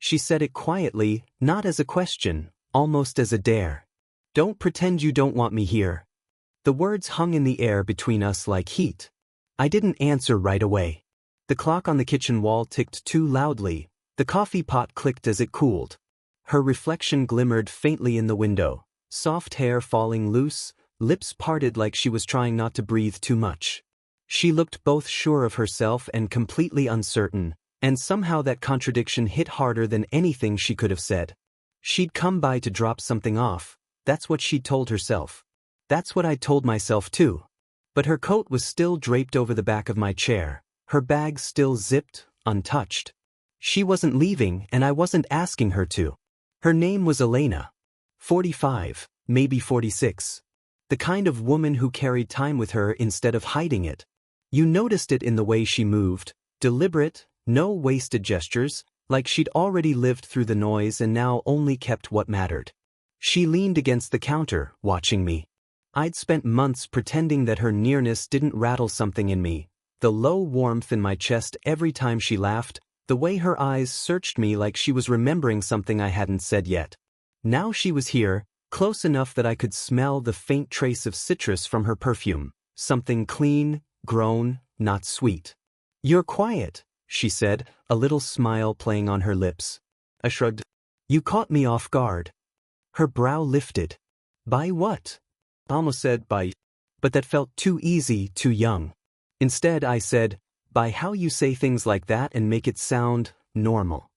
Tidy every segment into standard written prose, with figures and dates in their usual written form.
She said it quietly, not as a question, almost as a dare. Don't pretend you don't want me here. The words hung in the air between us like heat. I didn't answer right away. The clock on the kitchen wall ticked too loudly. The coffee pot clicked as it cooled. Her reflection glimmered faintly in the window, soft hair falling loose, lips parted like she was trying not to breathe too much. She looked both sure of herself and completely uncertain, and somehow that contradiction hit harder than anything she could have said. She'd come by to drop something off, that's what she'd told herself. That's what I'd told myself too. But her coat was still draped over the back of my chair, her bag still zipped, untouched. She wasn't leaving and I wasn't asking her to. Her name was Elena. 45, maybe 46. The kind of woman who carried time with her instead of hiding it. You noticed it in the way she moved, deliberate, no wasted gestures, like she'd already lived through the noise and now only kept what mattered. She leaned against the counter, watching me. I'd spent months pretending that her nearness didn't rattle something in me, the low warmth in my chest every time she laughed, the way her eyes searched me like she was remembering something I hadn't said yet. Now she was here, close enough that I could smell the faint trace of citrus from her perfume, something clean, grown, not sweet. You're quiet, she said, a little smile playing on her lips. I shrugged. You caught me off guard. Her brow lifted. By what? I almost said by, but that felt too easy, too young. Instead I said, by how you say things like that and make it sound normal.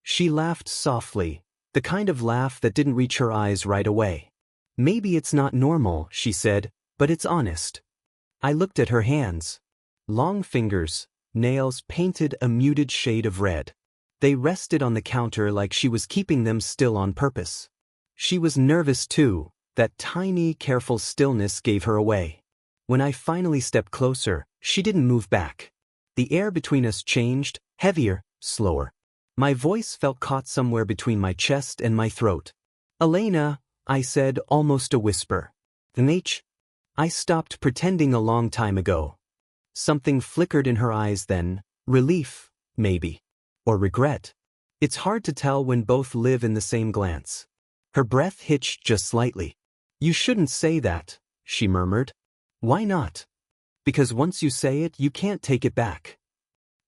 She laughed softly, the kind of laugh that didn't reach her eyes right away. Maybe it's not normal, she said, but it's honest. I looked at her hands. Long fingers, nails painted a muted shade of red. They rested on the counter like she was keeping them still on purpose. She was nervous too, that tiny, careful stillness gave her away. When I finally stepped closer, she didn't move back. The air between us changed, heavier, slower. My voice felt caught somewhere between my chest and my throat. Elena, I said, almost a whisper. I stopped pretending a long time ago. Something flickered in her eyes then, relief, maybe. Or regret. It's hard to tell when both live in the same glance. Her breath hitched just slightly. You shouldn't say that, she murmured. Why not? Because once you say it, you can't take it back.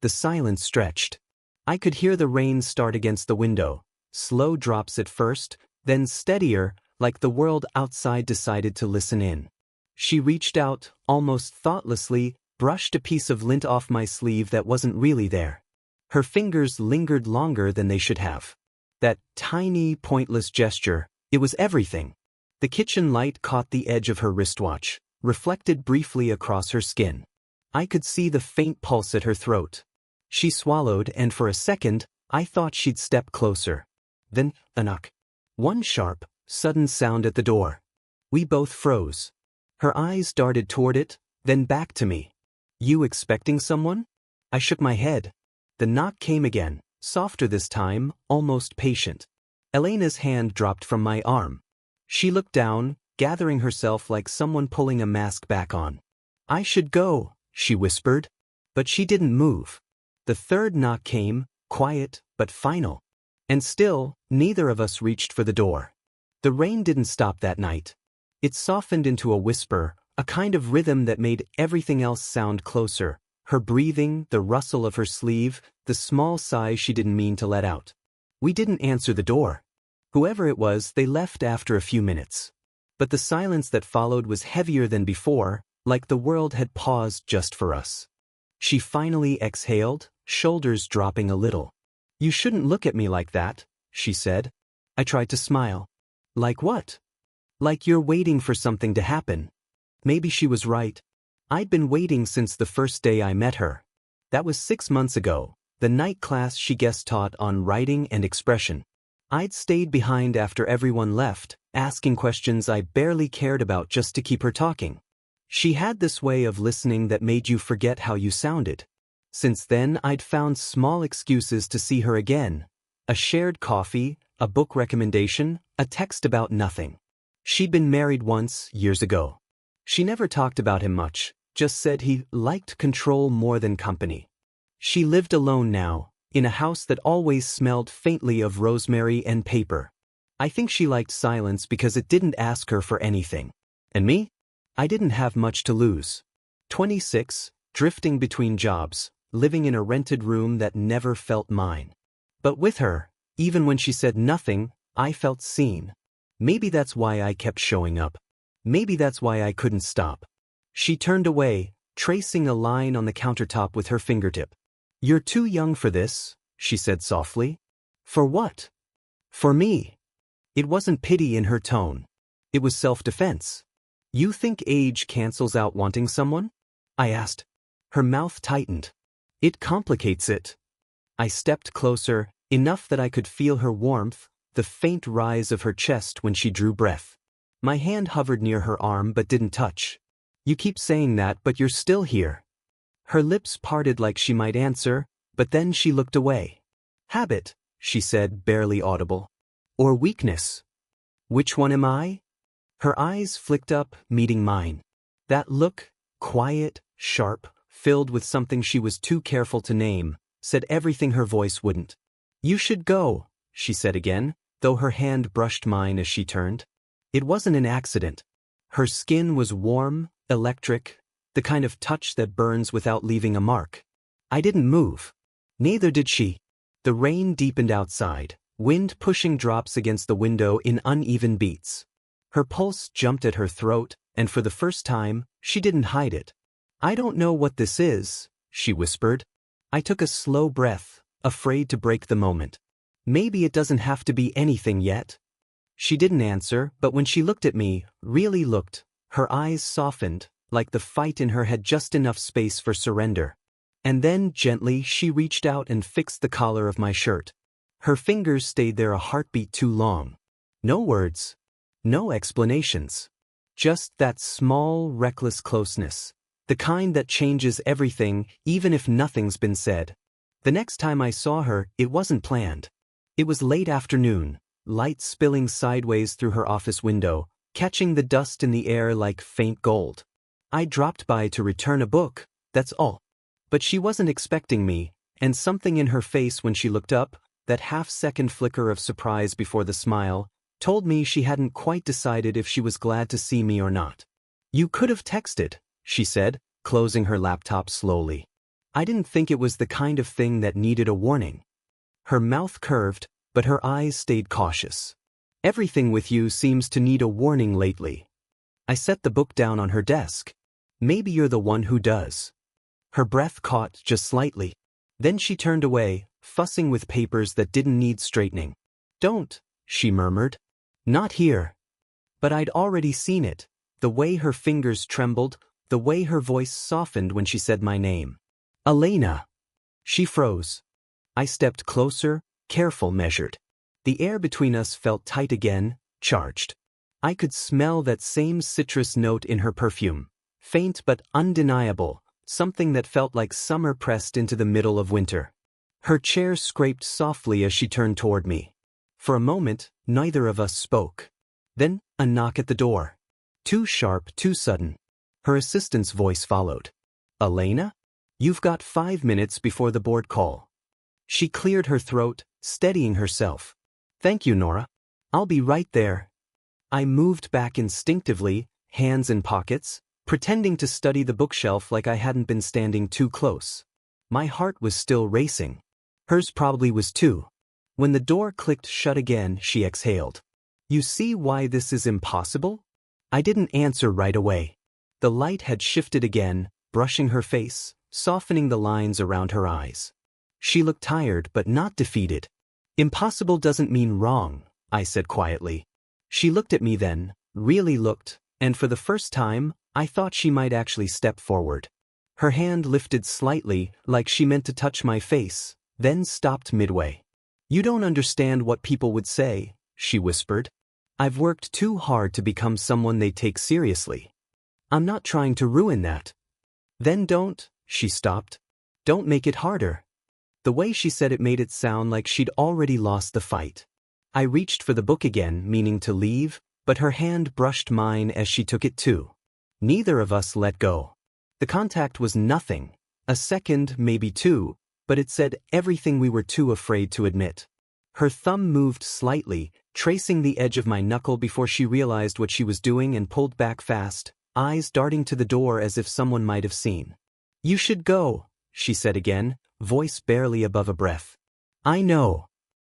The silence stretched. I could hear the rain start against the window, slow drops at first, then steadier, like the world outside decided to listen in. She reached out, almost thoughtlessly, brushed a piece of lint off my sleeve that wasn't really there. Her fingers lingered longer than they should have. That tiny, pointless gesture, it was everything. The kitchen light caught the edge of her wristwatch, reflected briefly across her skin. I could see the faint pulse at her throat. She swallowed, and for a second, I thought she'd step closer. Then, a knock. One sharp, sudden sound at the door. We both froze. Her eyes darted toward it, then back to me. You expecting someone? I shook my head. The knock came again, softer this time, almost patient. Elena's hand dropped from my arm. She looked down, gathering herself like someone pulling a mask back on. I should go, she whispered. But she didn't move. The third knock came, quiet but final. And still, neither of us reached for the door. The rain didn't stop that night. It softened into a whisper, a kind of rhythm that made everything else sound closer. Her breathing, the rustle of her sleeve, the small sigh she didn't mean to let out. We didn't answer the door. Whoever it was, they left after a few minutes. But the silence that followed was heavier than before, like the world had paused just for us. She finally exhaled, shoulders dropping a little. You shouldn't look at me like that, she said. I tried to smile. Like what? Like you're waiting for something to happen. Maybe she was right. I'd been waiting since the first day I met her. That was 6 months ago, the night class she guest taught on writing and expression. I'd stayed behind after everyone left, asking questions I barely cared about just to keep her talking. She had this way of listening that made you forget how you sounded. Since then, I'd found small excuses to see her again. A shared coffee, a book recommendation, a text about nothing. She'd been married once, years ago. She never talked about him much, just said he liked control more than company. She lived alone now, in a house that always smelled faintly of rosemary and paper. I think she liked silence because it didn't ask her for anything. And me? I didn't have much to lose. 26, drifting between jobs, living in a rented room that never felt mine. But with her, even when she said nothing, I felt seen. Maybe that's why I kept showing up. Maybe that's why I couldn't stop. She turned away, tracing a line on the countertop with her fingertip. "You're too young for this," she said softly. "For what?" "For me." It wasn't pity in her tone. It was self-defense. "You think age cancels out wanting someone?" I asked. Her mouth tightened. "It complicates it." I stepped closer, enough that I could feel her warmth, the faint rise of her chest when she drew breath. My hand hovered near her arm but didn't touch. "You keep saying that, but you're still here." Her lips parted like she might answer, but then she looked away. "Habit," she said, barely audible. "Or weakness. Which one am I?" Her eyes flicked up, meeting mine. That look, quiet, sharp, filled with something she was too careful to name, said everything her voice wouldn't. "You should go," she said again, though her hand brushed mine as she turned. It wasn't an accident. Her skin was warm, electric, the kind of touch that burns without leaving a mark. I didn't move. Neither did she. The rain deepened outside, wind pushing drops against the window in uneven beats. Her pulse jumped at her throat, and for the first time, she didn't hide it. "I don't know what this is," she whispered. I took a slow breath, afraid to break the moment. "Maybe it doesn't have to be anything yet." She didn't answer, but when she looked at me, really looked, her eyes softened, like the fight in her had just enough space for surrender. And then, gently, she reached out and fixed the collar of my shirt. Her fingers stayed there a heartbeat too long. No words. No explanations. Just that small, reckless closeness. The kind that changes everything, even if nothing's been said. The next time I saw her, it wasn't planned. It was late afternoon, light spilling sideways through her office window, catching the dust in the air like faint gold. I dropped by to return a book, that's all. But she wasn't expecting me, and something in her face when she looked up, that half-second flicker of surprise before the smile, told me she hadn't quite decided if she was glad to see me or not. "You could have texted," she said, closing her laptop slowly. I didn't think it was the kind of thing that needed a warning. Her mouth curved, but her eyes stayed cautious. "Everything with you seems to need a warning lately." I set the book down on her desk. "Maybe you're the one who does." Her breath caught just slightly. Then she turned away, fussing with papers that didn't need straightening. "Don't," she murmured. "Not here." But I'd already seen it, the way her fingers trembled, the way her voice softened when she said my name. "Elena." She froze. I stepped closer, careful, measured. The air between us felt tight again, charged. I could smell that same citrus note in her perfume, faint but undeniable, something that felt like summer pressed into the middle of winter. Her chair scraped softly as she turned toward me. For a moment, neither of us spoke. Then, a knock at the door. Too sharp, too sudden. Her assistant's voice followed. "Elena? You've got 5 minutes before the board call." She cleared her throat, steadying herself. "Thank you, Nora. I'll be right there." I moved back instinctively, hands in pockets, pretending to study the bookshelf like I hadn't been standing too close. My heart was still racing. Hers probably was too. When the door clicked shut again, she exhaled. "You see why this is impossible?" I didn't answer right away. The light had shifted again, brushing her face, softening the lines around her eyes. She looked tired but not defeated. "Impossible doesn't mean wrong," I said quietly. She looked at me then, really looked, and for the first time, I thought she might actually step forward. Her hand lifted slightly, like she meant to touch my face, then stopped midway. "You don't understand what people would say," she whispered. "I've worked too hard to become someone they take seriously. I'm not trying to ruin that." "Then don't," she stopped. "Don't make it harder." The way she said it made it sound like she'd already lost the fight. I reached for the book again, meaning to leave, but her hand brushed mine as she took it too. Neither of us let go. The contact was nothing, a second, maybe two, but it said everything we were too afraid to admit. Her thumb moved slightly, tracing the edge of my knuckle before she realized what she was doing and pulled back fast, eyes darting to the door as if someone might have seen. "You should go," she said again, voice barely above a breath. "I know."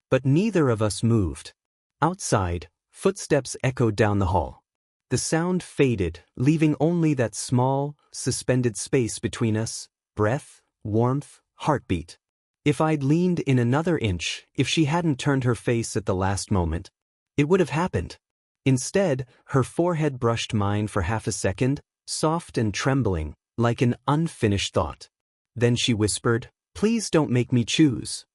But neither of us moved. Outside, footsteps echoed down the hall. The sound faded, leaving only that small, suspended space between us, breath, warmth, heartbeat. If I'd leaned in another inch, if she hadn't turned her face at the last moment, it would have happened. Instead, her forehead brushed mine for half a second, soft and trembling, like an unfinished thought. Then she whispered, "Please don't make me choose."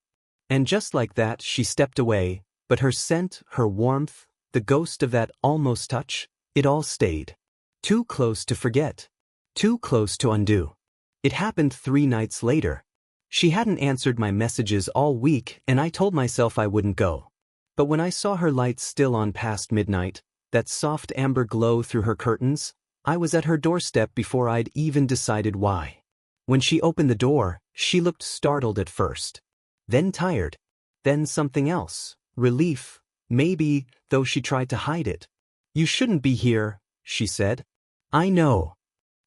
And just like that, she stepped away, but her scent, her warmth, the ghost of that almost touch, it all stayed. Too close to forget. Too close to undo. It happened 3 nights later. She hadn't answered my messages all week, and I told myself I wouldn't go. But when I saw her lights still on past midnight, that soft amber glow through her curtains, I was at her doorstep before I'd even decided why. When she opened the door, she looked startled at first. Then tired. Then something else. Relief. Maybe, though she tried to hide it. "You shouldn't be here," she said. "I know."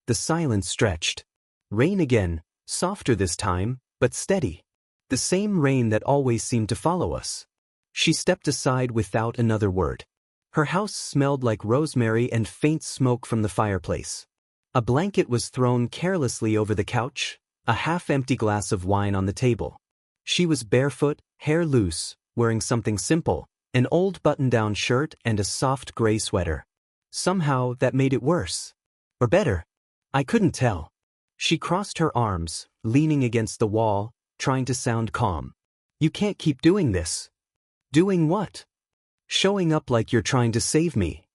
The silence stretched. Rain again, softer this time, but steady. The same rain that always seemed to follow us. She stepped aside without another word. Her house smelled like rosemary and faint smoke from the fireplace. A blanket was thrown carelessly over the couch, a half-empty glass of wine on the table. She was barefoot, hair loose, wearing something simple, an old button-down shirt and a soft gray sweater. Somehow that made it worse. Or better. I couldn't tell. She crossed her arms, leaning against the wall, trying to sound calm. "You can't keep doing this." "Doing what?" "Showing up like you're trying to save me."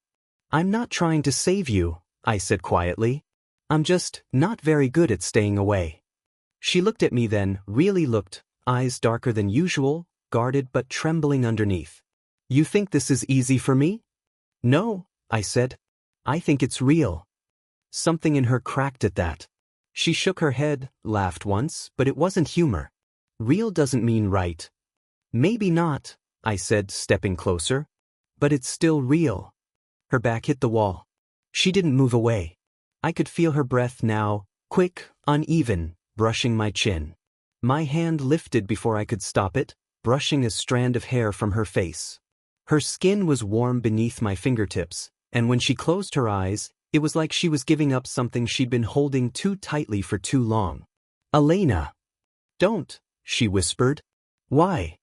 "I'm not trying to save you," I said quietly. "I'm just not very good at staying away." She looked at me then, really looked, eyes darker than usual, guarded but trembling underneath. "You think this is easy for me?" "No," I said. "I think it's real." Something in her cracked at that. She shook her head, laughed once, but it wasn't humor. "Real doesn't mean right." "Maybe not," I said, stepping closer. "But it's still real." Her back hit the wall. She didn't move away. I could feel her breath now, quick, uneven, brushing my chin. My hand lifted before I could stop it, brushing a strand of hair from her face. Her skin was warm beneath my fingertips, and when she closed her eyes, it was like she was giving up something she'd been holding too tightly for too long. "Elena." "Don't," she whispered. "Why?"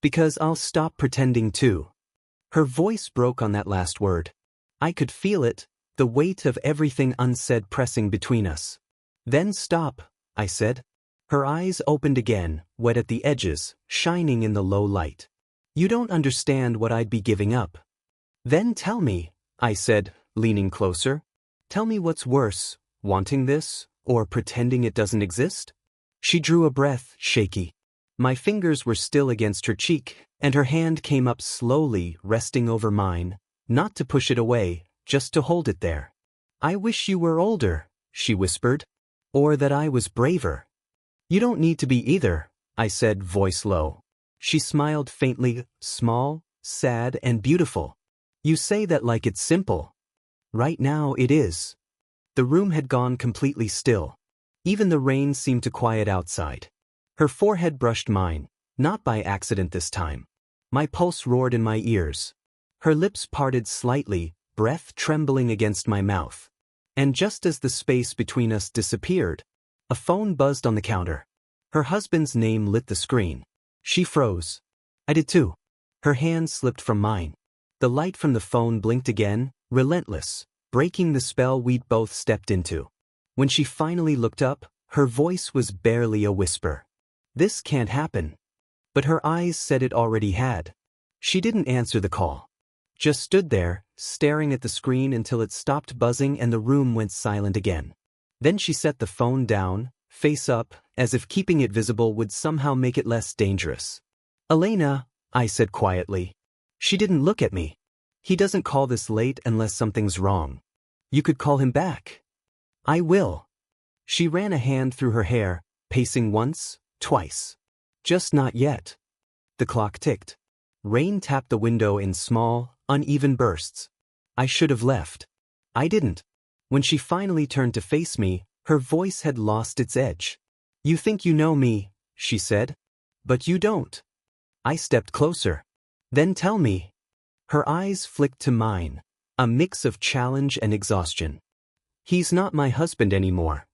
"Because I'll stop pretending to." Her voice broke on that last word. I could feel it, the weight of everything unsaid pressing between us. "Then stop," I said. Her eyes opened again, wet at the edges, shining in the low light. "You don't understand what I'd be giving up." "Then tell me," I said, leaning closer. "Tell me what's worse, wanting this, or pretending it doesn't exist?" She drew a breath, shaky. My fingers were still against her cheek, and her hand came up slowly, resting over mine, not to push it away, just to hold it there. "I wish you were older," she whispered. "Or that I was braver." "You don't need to be either," I said, voice low. She smiled faintly, small, sad, and beautiful. "You say that like it's simple." "Right now it is." The room had gone completely still. Even the rain seemed to quiet outside. Her forehead brushed mine, not by accident this time. My pulse roared in my ears. Her lips parted slightly, breath trembling against my mouth. And just as the space between us disappeared, a phone buzzed on the counter. Her husband's name lit the screen. She froze. I did too. Her hand slipped from mine. The light from the phone blinked again, relentless, breaking the spell we'd both stepped into. When she finally looked up, her voice was barely a whisper. "This can't happen." But her eyes said it already had. She didn't answer the call. Just stood there, staring at the screen until it stopped buzzing and the room went silent again. Then she set the phone down, face up, as if keeping it visible would somehow make it less dangerous. "Elena," I said quietly. She didn't look at me. "He doesn't call this late unless something's wrong. You could call him back." "I will." She ran a hand through her hair, pacing once, Twice. Just not yet. The clock ticked. Rain tapped the window in small, uneven bursts. I should have left. I didn't. When she finally turned to face me, her voice had lost its edge. You think you know me, she said. But you don't. I stepped closer. Then tell me. Her eyes flicked to mine, a mix of challenge and exhaustion. He's not my husband anymore.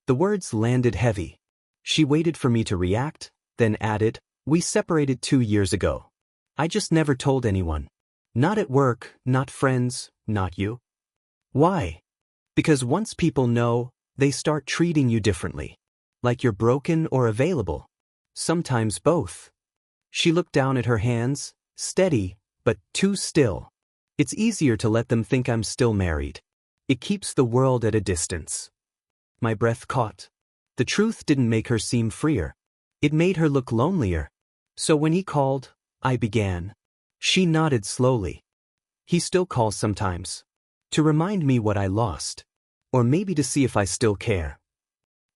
The words landed heavy. She waited for me to react, then added, we separated 2 years ago. I just never told anyone. Not at work, not friends, not you. Why? Because once people know, they start treating you differently. Like you're broken or available. Sometimes both. She looked down at her hands, steady, but too still. It's easier to let them think I'm still married. It keeps the world at a distance. My breath caught. The truth didn't make her seem freer. It made her look lonelier. So when he called, I began. She nodded slowly. He still calls sometimes. To remind me what I lost. Or maybe to see if I still care.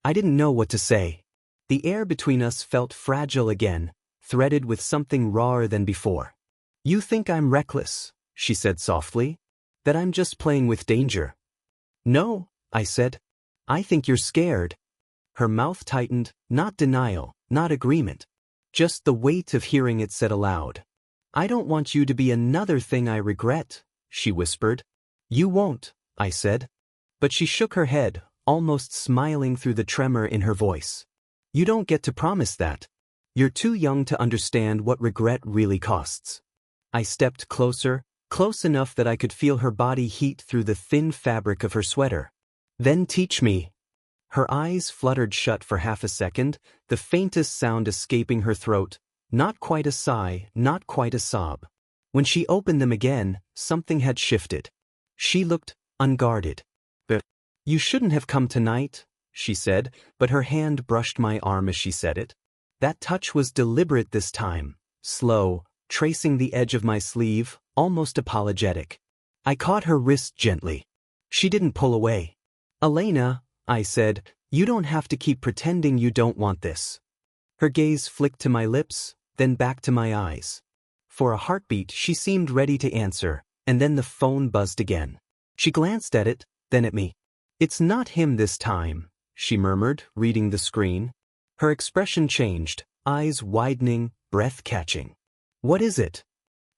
I didn't know what to say. The air between us felt fragile again, threaded with something rawer than before. You think I'm reckless, she said softly. That I'm just playing with danger. No, I said. I think you're scared. Her mouth tightened, not denial, not agreement. Just the weight of hearing it said aloud. I don't want you to be another thing I regret, she whispered. You won't, I said. But she shook her head, almost smiling through the tremor in her voice. You don't get to promise that. You're too young to understand what regret really costs. I stepped closer, close enough that I could feel her body heat through the thin fabric of her sweater. Then teach me. Her eyes fluttered shut for half a second, the faintest sound escaping her throat, not quite a sigh, not quite a sob. When she opened them again, something had shifted. She looked unguarded. You shouldn't have come tonight, she said, but her hand brushed my arm as she said it. That touch was deliberate this time, slow, tracing the edge of my sleeve, almost apologetic. I caught her wrist gently. She didn't pull away. Elena, I said, you don't have to keep pretending you don't want this. Her gaze flicked to my lips, then back to my eyes. For a heartbeat she seemed ready to answer, and then the phone buzzed again. She glanced at it, then at me. It's not him this time, she murmured, reading the screen. Her expression changed, eyes widening, breath catching. What is it?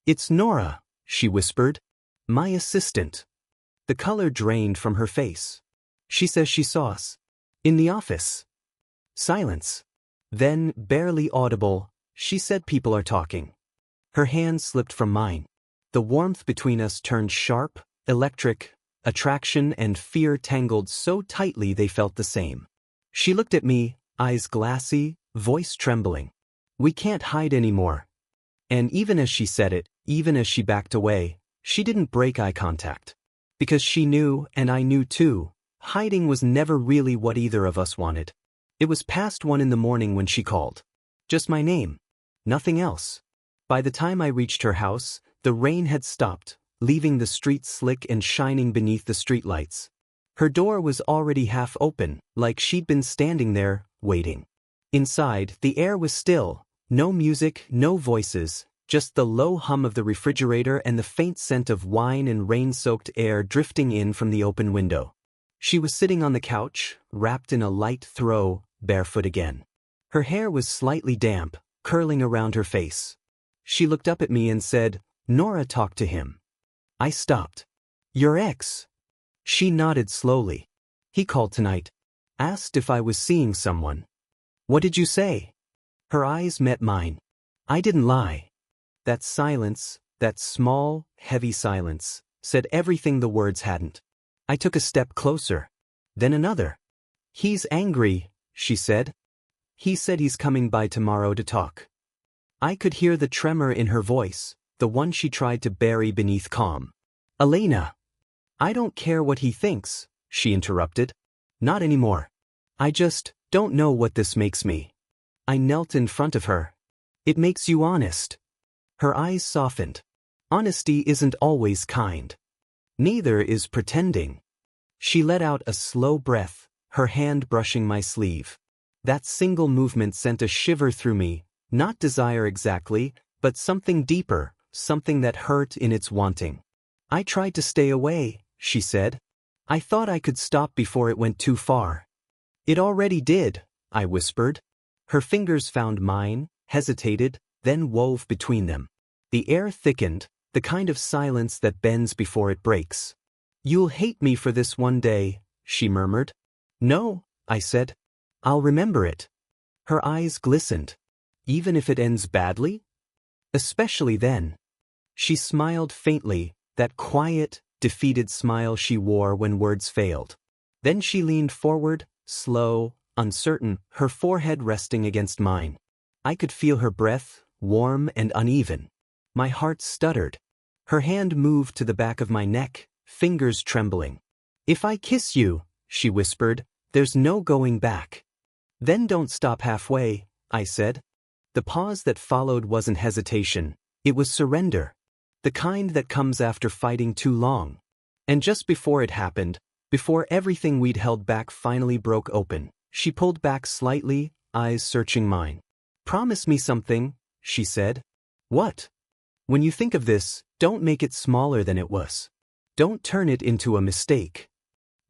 It's Nora, she whispered. My assistant. The color drained from her face. She says she saw us. In the office. Silence. Then, barely audible, she said people are talking. Her hand slipped from mine. The warmth between us turned sharp, electric. Attraction and fear tangled so tightly they felt the same. She looked at me, eyes glassy, voice trembling. We can't hide anymore. And even as she said it, even as she backed away, she didn't break eye contact. Because she knew, and I knew too, hiding was never really what either of us wanted. It was past 1 a.m. when she called. Just my name. Nothing else. By the time I reached her house, the rain had stopped, leaving the streets slick and shining beneath the streetlights. Her door was already half open, like she'd been standing there, waiting. Inside, the air was still, no music, no voices, just the low hum of the refrigerator and the faint scent of wine and rain-soaked air drifting in from the open window. She was sitting on the couch, wrapped in a light throw, barefoot again. Her hair was slightly damp, curling around her face. She looked up at me and said, Nora talked to him. I stopped. Your ex? She nodded slowly. He called tonight. Asked if I was seeing someone. What did you say? Her eyes met mine. I didn't lie. That silence, that small, heavy silence, said everything the words hadn't. I took a step closer. Then another. He's angry, she said. He said he's coming by tomorrow to talk. I could hear the tremor in her voice, the one she tried to bury beneath calm. Elena. I don't care what he thinks, she interrupted. Not anymore. I just don't know what this makes me. I knelt in front of her. It makes you honest. Her eyes softened. Honesty isn't always kind. Neither is pretending. She let out a slow breath, her hand brushing my sleeve. That single movement sent a shiver through me, not desire exactly, but something deeper, something that hurt in its wanting. I tried to stay away, she said. I thought I could stop before it went too far. It already did, I whispered. Her fingers found mine, hesitated, then wove between them. The air thickened, the kind of silence that bends before it breaks. You'll hate me for this one day, she murmured. No, I said. I'll remember it. Her eyes glistened. Even if it ends badly? Especially then. She smiled faintly, that quiet, defeated smile she wore when words failed. Then she leaned forward, slow, uncertain, her forehead resting against mine. I could feel her breath, warm and uneven. My heart stuttered. Her hand moved to the back of my neck, fingers trembling. If I kiss you, she whispered, there's no going back. Then don't stop halfway, I said. The pause that followed wasn't hesitation, it was surrender. The kind that comes after fighting too long. And just before it happened, before everything we'd held back finally broke open, she pulled back slightly, eyes searching mine. Promise me something, she said. What? When you think of this, don't make it smaller than it was. Don't turn it into a mistake.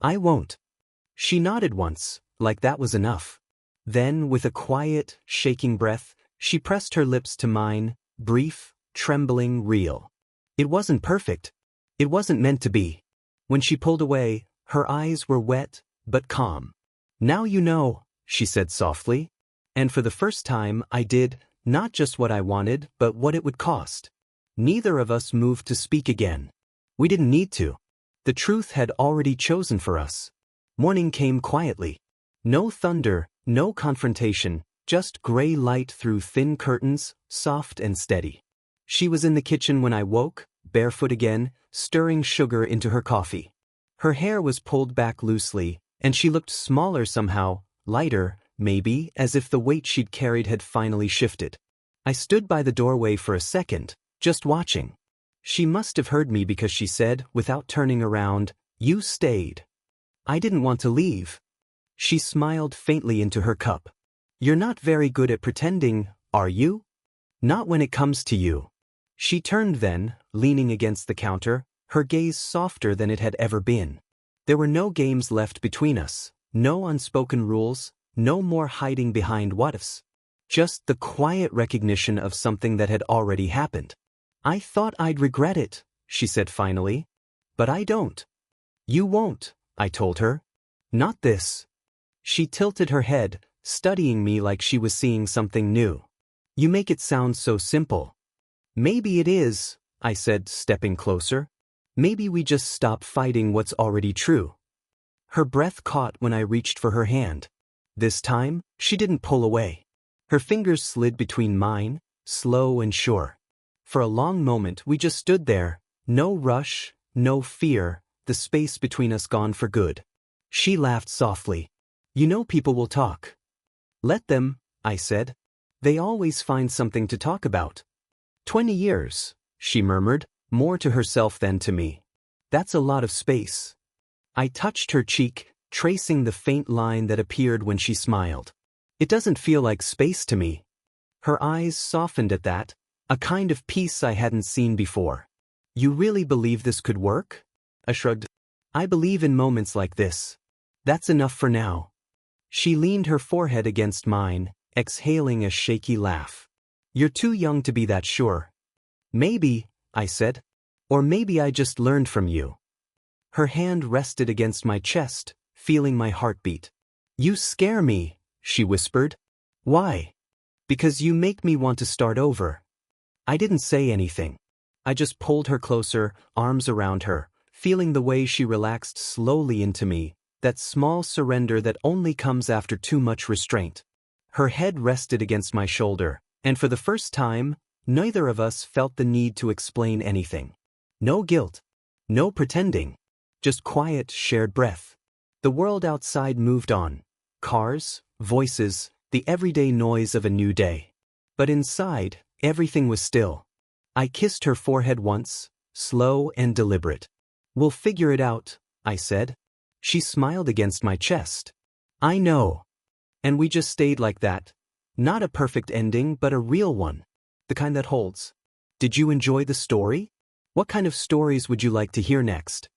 I won't. She nodded once, like that was enough. Then, with a quiet, shaking breath, she pressed her lips to mine, brief, trembling, real. It wasn't perfect. It wasn't meant to be. When she pulled away, her eyes were wet, but calm. Now you know, she said softly. And for the first time, I did, not just what I wanted, but what it would cost. Neither of us moved to speak again. We didn't need to. The truth had already chosen for us. Morning came quietly. No thunder, no confrontation, just gray light through thin curtains, soft and steady. She was in the kitchen when I woke, barefoot again, stirring sugar into her coffee. Her hair was pulled back loosely, and she looked smaller somehow, lighter, maybe, as if the weight she'd carried had finally shifted. I stood by the doorway for a second, just watching. She must have heard me because she said, without turning around, "You stayed." I didn't want to leave. She smiled faintly into her cup. You're not very good at pretending, are you? Not when it comes to you. She turned then, leaning against the counter, her gaze softer than it had ever been. There were no games left between us, no unspoken rules, no more hiding behind what-ifs. Just the quiet recognition of something that had already happened. I thought I'd regret it, she said finally. But I don't. You won't, I told her. Not this. She tilted her head, studying me like she was seeing something new. You make it sound so simple. Maybe it is, I said, stepping closer. Maybe we just stop fighting what's already true. Her breath caught when I reached for her hand. This time, she didn't pull away. Her fingers slid between mine, slow and sure. For a long moment we just stood there, no rush, no fear, the space between us gone for good. She laughed softly. You know people will talk. Let them, I said. They always find something to talk about. 20 years, she murmured, more to herself than to me. That's a lot of space. I touched her cheek, tracing the faint line that appeared when she smiled. It doesn't feel like space to me. Her eyes softened at that, a kind of peace I hadn't seen before. You really believe this could work? I shrugged. I believe in moments like this. That's enough for now. She leaned her forehead against mine, exhaling a shaky laugh. You're too young to be that sure. Maybe, I said. Or maybe I just learned from you. Her hand rested against my chest, feeling my heartbeat. You scare me, she whispered. Why? Because you make me want to start over. I didn't say anything. I just pulled her closer, arms around her, feeling the way she relaxed slowly into me, that small surrender that only comes after too much restraint. Her head rested against my shoulder, and for the first time, neither of us felt the need to explain anything. No guilt. No pretending. Just quiet, shared breath. The world outside moved on. Cars, voices, the everyday noise of a new day. But inside, everything was still. I kissed her forehead once, slow and deliberate. We'll figure it out, I said. She smiled against my chest. I know. And we just stayed like that. Not a perfect ending, but a real one. The kind that holds. Did you enjoy the story? What kind of stories would you like to hear next?